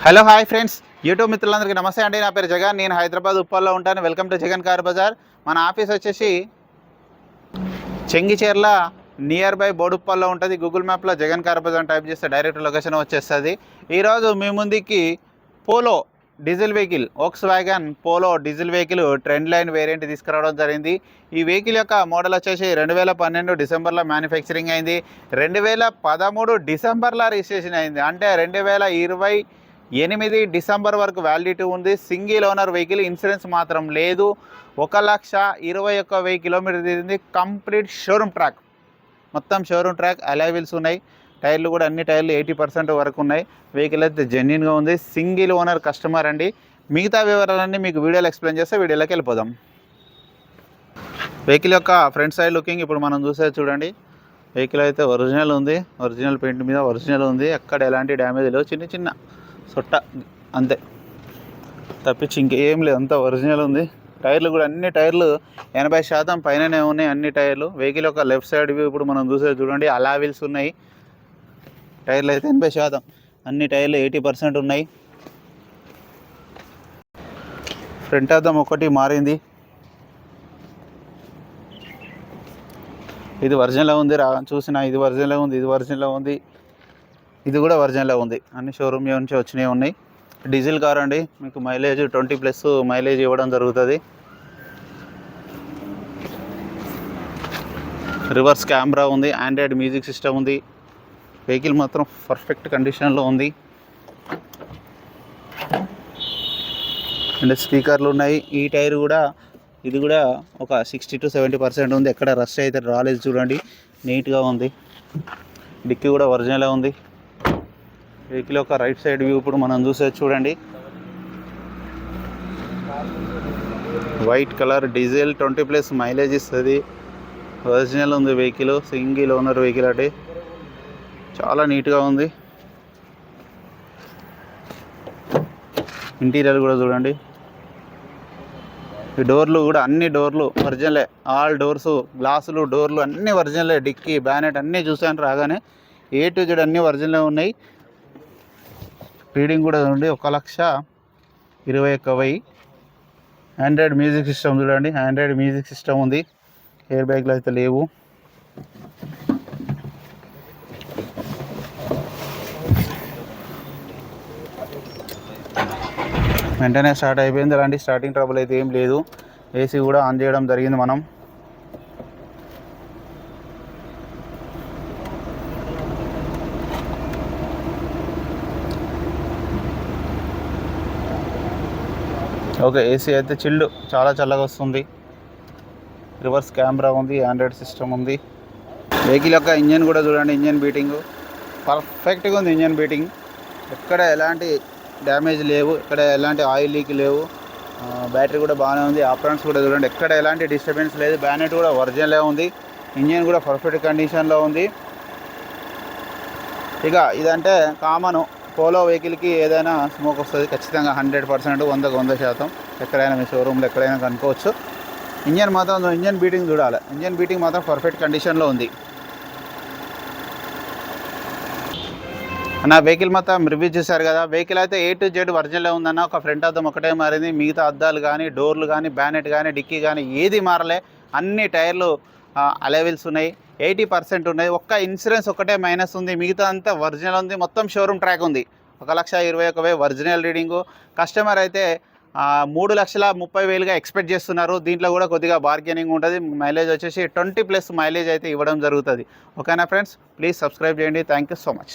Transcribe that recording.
Hello hi friends, YouTube మిత్రులందరికీ నమస్తే అండి. నా పేరు జగన్. నేను హైదరాబాద్ ఉప్పల్లో ఉంటాను. Welcome to Jagan car bazaar. మన ఆఫీస్ వచ్చేసి చెంగిచెర్ల నియర్ బై బోడుప్పల్లో ఉంటుంది. గూగుల్ మ్యాప్లో జగన్ కార్ బజార్ టైప్ చేస్తే డైరెక్ట్ లొకేషన్ వచ్చేస్తుంది. ఈరోజు మీ ముందుకి Polo diesel vehicle, Volkswagen Polo diesel vehicle Trendline variant తీసుకురావడం జరిగింది. ఈ వెహికల్ యొక్క మోడల్ వచ్చేసి 2012 డిసెంబర్లో మ్యానుఫ్యాక్చరింగ్ అయింది. 2013 డిసెంబర్లో రిజిస్ట్రేషన్ అయింది. అంటే 2028 డిసెంబర్ వరకు వ్యాలిడిటీ ఉంది. సింగిల్ ఓనర్ వెహికల్, ఇన్సూరెన్స్ మాత్రం లేదు. 1,21,000 కిలోమీటర్ తిరిగింది. కంప్లీట్ షోరూమ్ ట్రాక్, మొత్తం షోరూమ్ ట్రాక్. అలాయ్ వీల్స్ ఉన్నాయి. టైర్లు కూడా అన్ని టైర్లు 80% వరకు ఉన్నాయి. వెహికల్ అయితే జెన్యున్గా ఉంది. సింగిల్ ఓనర్ కస్టమర్ అండి. మిగతా వివరాలన్నీ మీకు వీడియోలో ఎక్స్ప్లెయిన్ చేస్తే వీడియోలోకి వెళ్ళిపోదాం. వెహికల్ యొక్క ఫ్రంట్ సైడ్ లుకింగ్ ఇప్పుడు మనం చూసేది చూడండి. వెహికల్ అయితే ఒరిజినల్ ఉంది. ఒరిజినల్ పెయింట్ మీద ఒరిజినల్ ఉంది. ఎక్కడ ఎలాంటి డ్యామేజ్ లేవు. చిన్న చిన్న సొట్ట అంతే, తప్పించి ఇంకేం లేదు. అంతా ఒరిజినల్ ఉంది. టైర్లు కూడా అన్ని టైర్లు 80% పైననే ఉన్నాయి అన్ని టైర్లు. వెహికల్ యొక్క లెఫ్ట్ సైడ్ వ్యూ ఇప్పుడు మనం చూసేది చూడండి. అలా వీల్స్ ఉన్నాయి. టైర్లు అయితే 80%, అన్ని టైర్లు 80% ఉన్నాయి. ఫ్రంట్ అద్దం ఒకటి మారింది. ఇది ఒరిజినల్లో ఉంది. చూసిన ఇది ఒరిజినల్లో ఉంది, ఇది ఒరిజినల్లో ఉంది, ఇది కూడా ఒరిజినల్లో ఉంది. అన్ని షోరూమ్ నుంచి వచ్చినవి ఉన్నాయి. డీజిల్ కార్ అండి. మీకు మైలేజ్ 20+ మైలేజ్ ఇవ్వడం జరుగుతుంది. రివర్స్ కెమెరా ఉంది. ఆండ్రాయిడ్ మ్యూజిక్ సిస్టమ్ ఉంది. వెహికల్ మాత్రం పర్ఫెక్ట్ కండిషన్లో ఉంది. అండ్ స్పీకర్లు ఉన్నాయి. ఈ టైర్ కూడా, ఇది కూడా ఒక 60 to 70% ఉంది. ఎక్కడ రస్ట్ అయితే రాలేదు చూడండి. నీట్గా ఉంది. డిక్కీ కూడా ఒరిజినల్ ఉంది. వెహికల్ యొక్క రైట్ సైడ్ వ్యూ ఇప్పుడు మనం చూసేది చూడండి. వైట్ కలర్ డీజిల్ 20+ మైలేజ్ ఇస్తుంది. ఒరిజినల్ ఉంది వెహికల్. సింగిల్ ఓనర్ వెహికల్ అంటే చాలా నీట్గా ఉంది. ఇంటీరియర్ కూడా చూడండి. ఈ డోర్లు కూడా అన్ని డోర్లు ఒరిజినలే. ఆల్ డోర్స్, గ్లాసులు, డోర్లు అన్నీ ఒరిజినలే. డిక్కీ, బ్యానెట్ అన్నీ చూసాను రాగానే. A to Z అన్నీ ఒరిజినలే ఉన్నాయి. రీడింగ్ కూడా చూడండి 1,21,000. ఆండ్రాయిడ్ మ్యూజిక్ సిస్టమ్ చూడండి. ఆండ్రాయిడ్ మ్యూజిక్ సిస్టమ్ ఉంది. ఎయిర్ బ్యాగ్లు అయితే లేవు. వెంటనే స్టార్ట్ అయిపోయింది. అలాంటి స్టార్టింగ్ ట్రబుల్ అయితే ఏం లేదు. ఏసీ కూడా ఆన్ చేయడం జరిగింది మనం. ఓకే, ఏసీ అయితే చిల్డ్, చాలా చల్లగా వస్తుంది. రివర్స్ కెమెరా ఉంది. ఆండ్రాయిడ్ సిస్టమ్ ఉంది. వెహికల్ యొక్క ఇంజన్ కూడా చూడండి. ఇంజన్ బీటింగ్ పర్ఫెక్ట్గా ఉంది. ఇంజన్ బీటింగ్ ఎక్కడ ఎలాంటి డ్యామేజ్ లేవు. ఎక్కడ ఎలాంటి ఆయిల్ లీక్ లేవు. బ్యాటరీ కూడా బాగానే ఉంది. ఆపరెంట్స్ కూడా చూడండి. ఎక్కడ ఎలాంటి డిస్టర్బెన్స్ లేదు. బ్యానెట్ కూడా ఒరిజినలే ఉంది. ఇంజన్ కూడా పర్ఫెక్ట్ కండిషన్లో ఉంది. ఇక ఇదంటే కామన్. పోలో వెహికల్కి ఏదైనా స్మోక్ వస్తుంది ఖచ్చితంగా. 100%, 100% ఎక్కడైనా మీ షోరూమ్లో ఎక్కడైనా కనుక్కోవచ్చు. ఇంజన్ మాత్రం, ఇంజన్ బీటింగ్ చూడాలి. ఇంజన్ బీటింగ్ మాత్రం పర్ఫెక్ట్ కండిషన్లో ఉంది. నా వెహికల్ మొత్తం రివ్యూ చూశారు కదా. వెహికల్ అయితే A to Z ఒరిజినల్ ఉందన్న. ఒక ఫ్రంట్ అద్దం ఒకటే మారింది. మిగతా అద్దాలు కానీ, డోర్లు కానీ, బ్యానెట్ కానీ, డిక్కీ కానీ ఏది మారలే. అన్ని టైర్లు అలాయ్ వీల్స్ ఉన్నాయి. 80% ఉన్నాయి. ఒక్క ఇన్సూరెన్స్ ఒకటే మైనస్ ఉంది. మిగతా అంతా ఒరిజినల్ ఉంది. మొత్తం షోరూమ్ ట్రాక్ ఉంది. 1,21,000 ఒరిజినల్ రీడింగు. కస్టమర్ అయితే 3,30,000గా ఎక్స్పెక్ట్ చేస్తున్నారు. దీంట్లో కూడా కొద్దిగా బార్గెనింగ్ ఉంటుంది. మైలేజ్ వచ్చేసి 20+ మైలేజ్ అయితే ఇవ్వడం జరుగుతుంది. ఓకేనా ఫ్రెండ్స్, ప్లీజ్ సబ్స్క్రైబ్ చేయండి. Thank you so much.